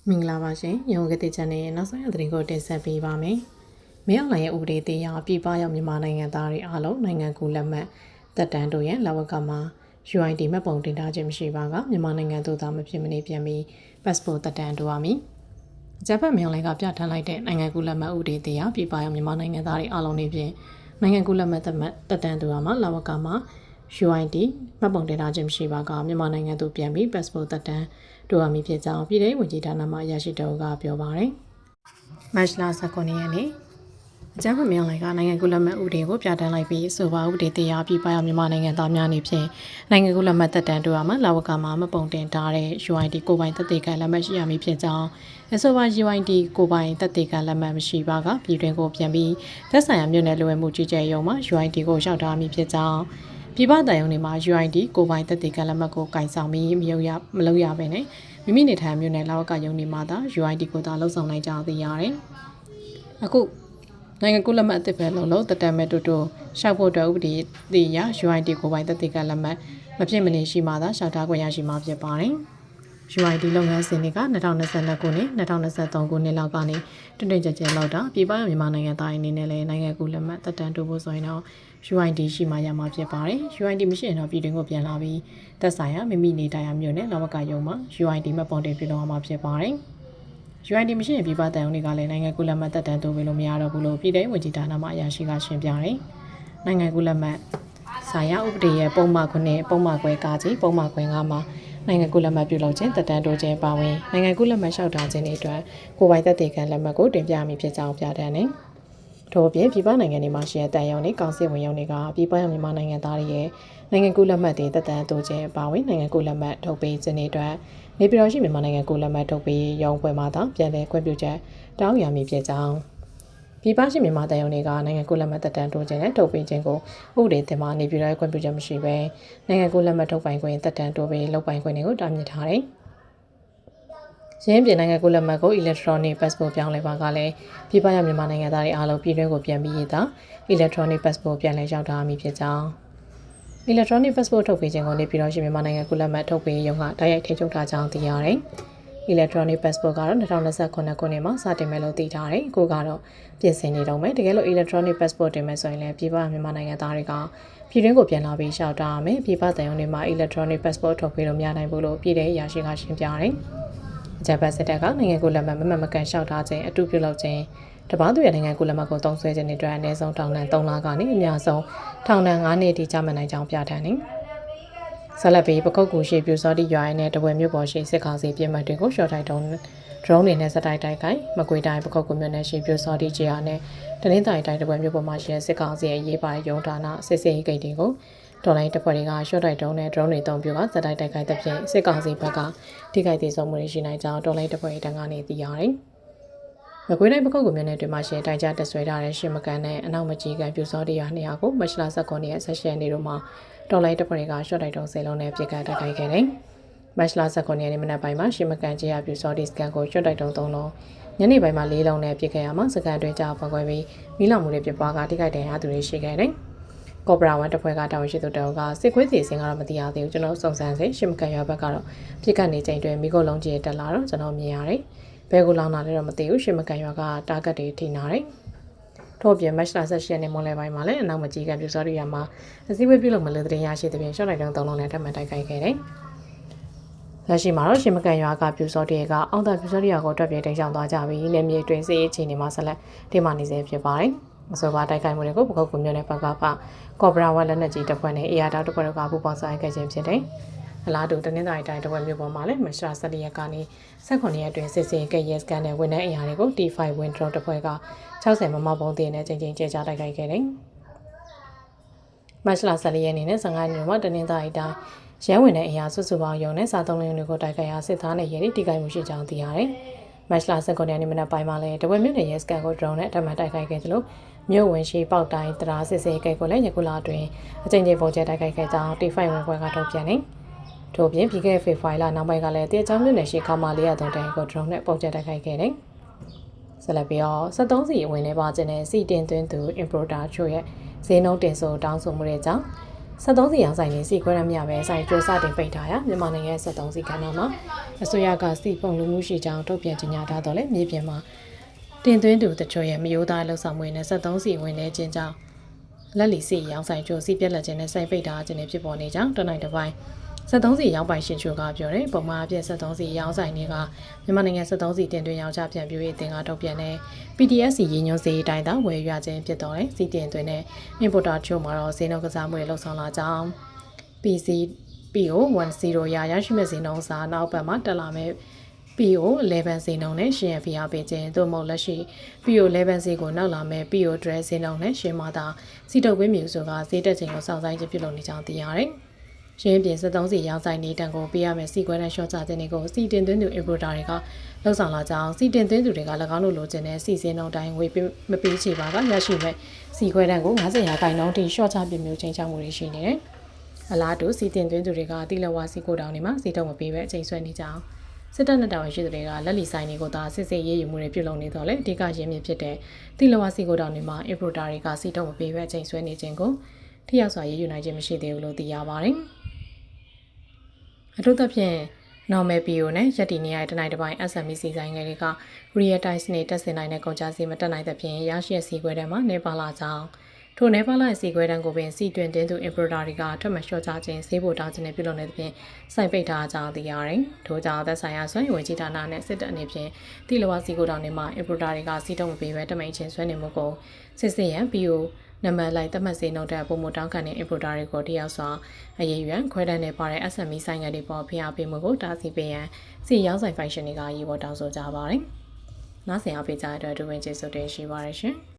မင်္ဂလာပါရှင်။ရုံးကတိချန်ရဲ့နောက်ဆုံးရသတင်းကိုတင်ဆက်ပေးပါမယ်။မြောက်လိုင်ရဲ့ဥပဒေတရားပြည်ပရောက်မြန်မာနိုင်ငံသားတွေအားလုံးနိုင်ငံကူလက်မှတ်တက်တန်းတို့ရဲ့လာဝကမှာ UID မှတ်ပုံတင်ထားခြင်းမရှိပါကမြန်မာနိုင်ငံသို့သာမဖြစ်မနေပြန်ပြီး passport တက်တန်းတို့ရမည်။ဂျပန်မြောက်လိုင်ကပြဋ္ဌာန်းလိုက်တဲ့နိုင်ငံကူလက်မှတ်ဥပဒေတရားပြည်ပရောက်မြန်မာနိုင်ငံသားတွေအားလုံးနေဖြင့်နိုင်ငံကူလက်မှတ်တက်တန်းတို့ရမှာလာဝကမှာ UID မှတ်ပုံတင်ထားခြင်းမရှိပါကမြန်မာနိုင်ငံသို့ပြန်ပြီး passport တက်တန်းတို့ရမည်ဖြစ်ကြောင်းပြည်ထောင်ဝန်ကြီးဌာနမှရရှိတော်ကပြောပါရယ်။မတ်လ19ရက်နေ့အကြမ်းဖက်မြောက်လိုက်ကနိုင်ငံကူးလက်မှတ်ဥပဒေကိုပြဋ္ဌာန်းလိုက်ပြီးဆိုပါဥပဒေတရားပြည်ပရောက်မြန်မာနိုင်ငံသားများအနေဖြင့်နိုင်ငံကူးလက်မှတ်တက်တန်းတို့ရမှာလာဝကမှာမပုံတင်ထားတဲ့ UID ကိုပိုင်သက်သေခံလက်မှတ်ရှိရမည်ဖြစ်ကြောင်းအဆိုပါ UID ကိုပိုင်သက်သေခံလက်မှတ်မရှိပါကပြည်တွင်းကိုပြန်ပြီးသက်ဆိုင်ရာမြို့နယ်လူဝင်မှုကြီးကြပ်ရေးရုံးမှ UID ကိုလျှောက်ထားမည်ဖြစ်ကြောင်းပြည်ပတိုင်ရုံးတွေမှာ UID ကိုပိုင်သက်သေခံလက်မှတ်ကိုကင်ဆောင်ပြီးမလုပ်ရဘဲနဲ့မိမိနေထိုင်မြို့နယ်လာဝကရုံးတွေမှာသာ UID ကိုသာလှုပ်ဆောင်နိုင်ကြသိရတယ်။အခုနိုင်ငံကူးလက်မှတ်အသစ်ပဲလို့တက်တမ်းမဲ့တို့ရှောက်ဖို့အတွက်ဥပဒေတရား UID ကိုပိုင်သက်သေခံလက်မှတ်မဖြစ်မနေရှိမှသာရှောက်ထားခွင့်ရရှိမှာဖြစ်ပါတယ်။ UID လုပ်ငန်းစဉ်တွေက2022ခုနှစ်2023ခုနှစ်လောက်ကနေတွင်ကြဲလောက်တာပြည်ပမြန်မာနိုင်ငံသားအနေနဲ့လည်းနိုင်ငံကူးလက်မှတ်တက်တမ်းတိုးဖို့ဆိုရင်တော့ UID ရှိမှရမှာဖြစ်ပါတယ်။ UID မရှိရင်တော့ပြည်တွင်းကိုပြန်လာပြီးသက်ဆိုင်ရာမိမိနေထိုင်ရာမြို့နယ်လာဝကရုံးမှာ UID မှတ်ပုံတင်ပြုလုပ်ရမှာဖြစ်ပါတယ်။ UID မရှိရင်ပြည်ပတန်ရုံးတွေကလည်းနိုင်ငံကူးလက်မှတ်တက်တန်းတိုးပေးလို့မရတော့ဘူးလို့ပြည်ထောင်ဝန်ကြီးဌာနမှအရာရှိကရှင်းပြတယ်။နိုင်ငံကူးလက်မှတ်ဆိုင်ရာဥပဒေရဲ့ပုံမှန်9ပုံမှန်ခွဲကားကြီးပုံမှန်ခွဲ9မှာနိုင်ငံကူးလက်မှတ်ပြုလုပ်ခြင်းတက်တန်းတိုးခြင်းပါဝင်နိုင်ငံကူးလက်မှတ်လျှောက်ထားခြင်းတွေအတွက်ကိုယ်ပိုင်သက်သေခံလက်မှတ်ကိုတင်ပြမိဖြစ်ကြောင်းပြဋ္ဌာန်းတယ်။ထို့အပြင်ပြည်ပနိုင်ငံတွေမှာရှိတဲ့တန်ရုံတွေကောင်စစ်ဝင်ရုံတွေကပြည်ပရောက်မြန်မာနိုင်ငံသားတွေရဲ့နိုင်ငံကူးလက်မှတ်တွေတက်တန်းတိုးခြင်းပါဝင်နိုင်ငံကူးလက်မှတ်ထုတ်ပေးခြင်းတွေအတွက်နေပြည်တော်ရှိမြန်မာနိုင်ငံကူးလက်မှတ်ထုတ်ပေးရုံးပွဲမှာသာပြန်လည်ခွင့်ပြုချက်တောင်းရမည်ဖြစ်ကြောင်းပြည်ပရှိမြန်မာတန်ရုံတွေကနိုင်ငံကူးလက်မှတ်တက်တန်းတိုးခြင်းနဲ့ထုတ်ပေးခြင်းကိုဥပဒေသင်မှာနေပြည်တော်ခွင့်ပြုချက်မရှိဘဲနိုင်ငံကူးလက်မှတ်ထုတ်ပိုင်ခွင့်တက်တန်းတိုးပေးလုပ်ပိုင်ခွင့်တွေကိုတားမြစ်ထားတယ်။ရင်းပြည်နိုင်ငံကူးလက်မှတ်ကို electronic passport ပြောင်းလဲပါကလည်းပြည်ပရောက်မြန်မာနိုင်ငံသားတွေအားလုံးပြည်တွင်းကိုပြန်ပြီးရတာ electronic passport ပြန်လည်ရောက်ထားမိဖြစ်ကြောင်း electronic passport ထုတ်ပေးခြင်းကိုနေပြည်တော်ရှိမြန်မာနိုင်ငံကူးလက်မှတ်ထုတ်ပေးရုံကတိုက်ရိုက်ထိန်းချုပ်ထားကြောင်းသိရတယ်။ electronic passport ကတော့2029ခုနှစ်မှာစတင်မယ်လို့သိထားတယ်။အခုကတော့ပြင်ဆင်နေတော့မယ်။တကယ်လို့ electronic passport တင်မယ်ဆိုရင်လည်းပြည်ပမြန်မာနိုင်ငံသားတွေကပြည်တွင်းကိုပြန်လာပြီးရှောက်ထားရမယ်။ပြည်ပတန်ရုံးတွေမှာ electronic passport ထုတ်ပေးလို့မရနိုင်ဘူးလို့ပြည်ထောင်အရာရှိကရှင်းပြတယ်။ဂျပန်စစ်တပ်ကနိုင်ငံကူးလက်မှတ်မကန်ရှောက်ထားခြင်းအတူပြုလုပ်ခြင်းတပားသူရဲ့နိုင်ငံကူးလက်မှတ်ကိုတုံးဆွဲခြင်းတွေအတွက်အနည်းဆုံးထောင်ဒဏ်3လကနေအများဆုံးထောင်ဒဏ်9နှစ်အထိချမှတ်နိုင်ကြောင်းပြဋ္ဌာန်းတယ်။ဆက်လက်ပြီးပခုတ်ကူရှိပြူစောတိရွာရဲနဲ့တပွဲမြို့ပေါ်ရှိစစ်ကောင်စီပြည်မှတ်တွေကိုရှော့တိုက်ဒရုန်းတွေနဲ့စတိုက်တိုက်ခိုင်မကွေတိုင်းပခုတ်ကူမြို့နယ်ရှိပြူစောတိကျေးရွာနဲ့တနင်္သာရီတိုင်းတပွဲမြို့ပေါ်မှာရှိတဲ့စစ်ကောင်စီရဲ့ရေးပါရုံဌာနစစ်စေးဂိတ်တွေကိုဒေါ်လိုင်းတပ်ဖွဲ့တွေကရှော့တိုက်ဒရုန်းနဲ့ဒရုန်းတွေတုံးပြကစတိုက်တိုက်ခိုင်တဲ့ဖြင့်စစ်ကောင်စီဘက်ကထိခိုက်ဒေဆုံးမှုတွေရှိနိုင်ကြောင်းဒေါ်လိုင်းတပ်ဖွဲ့တန်းကနေသိရတယ်။မကွေးတိုင်းပခုတ်ကူမြို့နယ်တွင်မှရှိတိုင်ကြတက်ဆွဲထားတဲ့ရှစ်မကန်နဲ့အနောက်မကြီးကန်ပြူစောတိရွာနေရာကိုမတ်လ19ရက်ဆက်ရှင်နေတို့မှာတော်လိုင်းတပ်ဖွဲ့တွေကရှော့တိုက်ဒုံး10လုံးနဲ့ပြစ်ခတ်တိုက်ခိုက်ခဲ့တယ်။မတ်လ19ရက်နေ့မနက်ပိုင်းမှာရှစ်မကန်ကျေးရွာပြူစောတိစကန်ကိုရှော့တိုက်ဒုံး3လုံးညနေပိုင်းမှာ4လုံးနဲ့ပြစ်ခတ်ရမှာစကန်တွင်ကြောက်ပွားခွဲပြီးမိလောင်မှုတွေပြပွားကထိခိုက်တဲ့အားသူတွေရှိခဲ့တယ်။ကော့ပရာဝန်တပ်ဖွဲ့ကတာဝန်ရှိသူတအုပ်ကစစ်ခွေးစီအစင်ကတော့မသိရသေးဘူးကျွန်တော်စုံစမ်းစေရှစ်မကန်ရွာဘက်ကတော့ပြစ်ခတ်နေချိန်တွင်မိခိုးလုံးကြီးတက်လာတော့ကျွန်တော်မြင်ရတယ်။ဘဲကူလောင်းတာလည်းတော့မသိဘူးရှစ်မကန်ရွာကတာဂက်တွေထိနာတယ်။ထို့ပြင်မတ်လ18ရက်နေ့မွန်လယ်ပိုင်းမှာလည်းအနောက်မကြီးကပြူစောတိရွာမှာအစည်းအဝေးပြုလုပ်မလို့တင်ရရှိတဲ့ပြင်ရှော့လိုက်တုံး3လုံးနဲ့ထပ်မံတိုက်ခိုက်ခဲ့တယ်။လက်ရှိမှာတော့ရှင်မကန်ရွာကပြူစောတိကအောင်သာပြူစောတိရွာကိုတွက်ပြေးတင်ဆောင်သွားကြပြီးနေမြေတွင်စစ်ရေးအခြေအနေမှာဆက်လက်တင်မာနေစေဖြစ်ပါတယ်။အဆိုပါတိုက်ခိုက်မှုတွေကိုပခုတ်ကူမြို့နယ်ဘက်ကကော့ဘရာဝက်လက်နက်ကြီးတပ်ဖွဲ့နဲ့အေယာတောက်တပ်ဖွဲ့တို့ကပူးပေါင်းဆောင်ရွက်ခဲ့ခြင်းဖြစ်တယ်။အလားတူတနင်္သာရီတိုင်းတပွဲမြို့ပေါ်မှာလည်းမရှာ17ရက်ကနေ18ရက်အတွင်းစစ်စင်ကရဲစကန်နဲ့ဝန်ထမ်းအရာတွေကို T5 Win Drone တပ်ဖွဲ့က60မမပုံးတင်နဲ့ချိန်ကျဲချတိုက်ခိုက်ခဲ့တယ်။မတ်လ14ရက်နေ့နဲ့15ရက်နေ့မှာတနင်္သာရီတိုင်းရန်ဝင်တဲ့အရာစုစုပေါင်းရုံနဲ့စားသုံးလင်းတွေကိုတိုက်ခိုက်ရာစစ်သားနဲ့ရဲတွေတိကိုက်မှုရှိကြောင်းသိရတယ်။မတ်လ19ရက်နေ့မနက်ပိုင်းမှာလည်းတပွဲမြို့နယ်ရဲစကန်ကို drone နဲ့အထက်မှတိုက်ခိုက်ခဲ့သလိုမြို့ဝင်ရှိပေါက်တိုင်းတရားစစ်စေးကိတ်ကိုလည်းယခုလအတွင်းအကြိမ်ကြိမ်ပုံကျဲတိုက်ခိုက်ခဲ့ကြောင်း T5 ဝင်ခွဲကထုတ်ပြန်နေ။ထို့ပြင်ပြီးခဲ့တဲ့ဖေဖော်ဝါရီလနောက်ပိုင်းကလည်းတရချောင်းမြို့နယ်ရှိခမာ403တိုင်ကို drone နဲ့ပုံကျဲတိုက်ခိုက်ခဲ့တယ်။ဆက်လက်ပြီးတော့73စီဝင်နေပါခြင်းနဲ့စီတင်သွင်းသူ importer ချို့ရဲ့ဈေးနှုန်းတင်ဆိုတောင်းဆိုမှုတွေကြောင့် 73စီရောင်းဆိုင်နေစီခွဲရမြပဲဆိုင်ကျိုးစတင်ပိတ်ထားရမြန်မာနိုင်ငံရဲ့73စီကဏ္ဍမှာအစိုးရကစီပုံလူမှုရှိကြောင်းထုတ်ပြန်ကြေညာထားတော့လေမြေပြင်မှာတင်သွင်းသူတချို့ရဲ့မယိုးသားလှုပ်ဆောင်မှုနဲ့73စီဝင်နေခြင်းကြောင့်လက်လီစီရောင်းဆိုင်ကျိုးစီပြက်လက်ခြင်းနဲ့ဆိုင်ပိတ်ထားခြင်းနဲ့ဖြစ်ပေါ်နေကြောင်းတနိုင်တစ်ပိုင်း73စီရောင်းပိုင်ရှင်ချို့ကပြောတယ်ပုံမှန်အပြည့်73စီရောင်းဆိုင်တွေကမြန်မာနိုင်ငံ73စီတင်သွင်းရောင်းချပြန်ပြည့်ရေးအသင်းကထုတ်ပြန်တဲ့ PTSC ရင်းညွှန်းစီအတိုင်းသာဝယ်ရခြင်းဖြစ်တော်တယ်စီတင်သွင်းတဲ့ importer ချို့မှာတော့ဈေးနှုန်းကစားမှုတွေလှုပ်ဆောင်လာကြောင်း PO10 ရာရရှိမဲ့ဈေးနှုန်းစာနောက်ပတ်မှာတက်လာမဲ့ PO11 ဈေးနှုန်းနဲ့ရှင်ရဖျားပေးခြင်းသို့မဟုတ်လက်ရှိ PO11 ဈေးကိုနောက်လာမဲ့ PO12 ဈေးနှုန်းနဲ့ရှင်မာသာစီတုပ်ဝင်းမျိုးဆိုတာဈေးတက်ခြင်းကိုစောင့်ဆိုင်ခြင်းပြုလုပ်နေကြောင်းသိရတယ်။ရှင်ပြင်73စီရောင်းဆိုင်နေတန်ကိုပေးရမယ်စီကွဲတဲ့ရှော့ချခြင်းတွေကိုစီတင်သွင်းသူ importer တွေကလှုပ်ဆောင်လာကြောင်းစီတင်သွင်းသူတွေက၎င်းတို့လိုချင်တဲ့စီစဉ်နှုန်းတိုင်းဝေမပေးချေပါကရရှိမဲ့စီခွဲတန်းကို90ရာခိုင်နှုန်းထိရှော့ချပြမျိုးချင်းချမှုတွေရှိနေတယ်။အလားတူစီတင်သွင်းသူတွေကတိလဝါစီကိုတောင်တွေမှာစီတုံးမပေးပဲအချိန်ဆွဲနေကြောင်းစစ်တပ်နဲ့တာဝန်ရှိသူတွေကလက်လီဆိုင်တွေကိုသာစစ်ဆေးရေးယူမှုတွေပြုလုပ်နေတော့လေအဓိကရင်းမြစ်ဖြစ်တဲ့တိလဝါစီကိုတောင်တွေမှာ importer တွေကစီတုံးမပေးပဲအချိန်ဆွဲနေခြင်းကိုထိရောက်စွာရေးယူနိုင်ခြင်းမရှိသေးဘူးလို့သိရပါတယ်။အထူးသဖြင့် normal PO နဲ့ရက်တီနေရတဲ့တနိုင်တစ်ပိုင်း SME စီဆိုင်ငယ်တွေက real time နဲ့တက်စင်နိုင်တဲ့ကုန်ကျစည်မတက်နိုင်တဲ့ဖြင့်ရရှိတဲ့စီခွဲတန်းမှာနေပါလာကြောင်းထိုနေပါလာစီခွဲတန်းကိုပင်စီတွင်တင်းသူ importer တွေကထပ်မလျှော့ချခြင်းဈေးပိုတောင်းခြင်းနဲ့ပြုလုပ်နေတဲ့ဖြင့်စိုက်ပိတ်ထားကြောင်းသိရတယ်။ထို့ကြောင့်သက်ဆိုင်ရာဆွဲဝင်ကြီးဌာနနဲ့စစ်တပ်အနေဖြင့်တိလဝစီကိုတောင်တွေမှာ importer တွေကစီတုံးမပေးဘဲတမိန်ချင်းဆွဲနေမှုကိုစစ်စစ်ရန် POနံပါတ်လိုက်သတ်မှတ်စေနှုတ်တဲ့ပုံမတောင်းခံတဲ့ importer တွေကိုတယောက်စွာအရေးယူရန်ခွဲတန်းနဲ့ပါတဲ့ SME ဆိုင်ငယ်တွေပေါ်ဖိအားပေးမှုကိုတားဆီးပေးရန်စီရောင်းဆိုင် function တွေကရေးပေါ်တောင်းဆိုကြပါတယ်။နောက်ဆက်အားပေးကြတဲ့အတွက်ဒုဝန်ကျေးဇူးတင်ရှိပါတယ်ရှင်။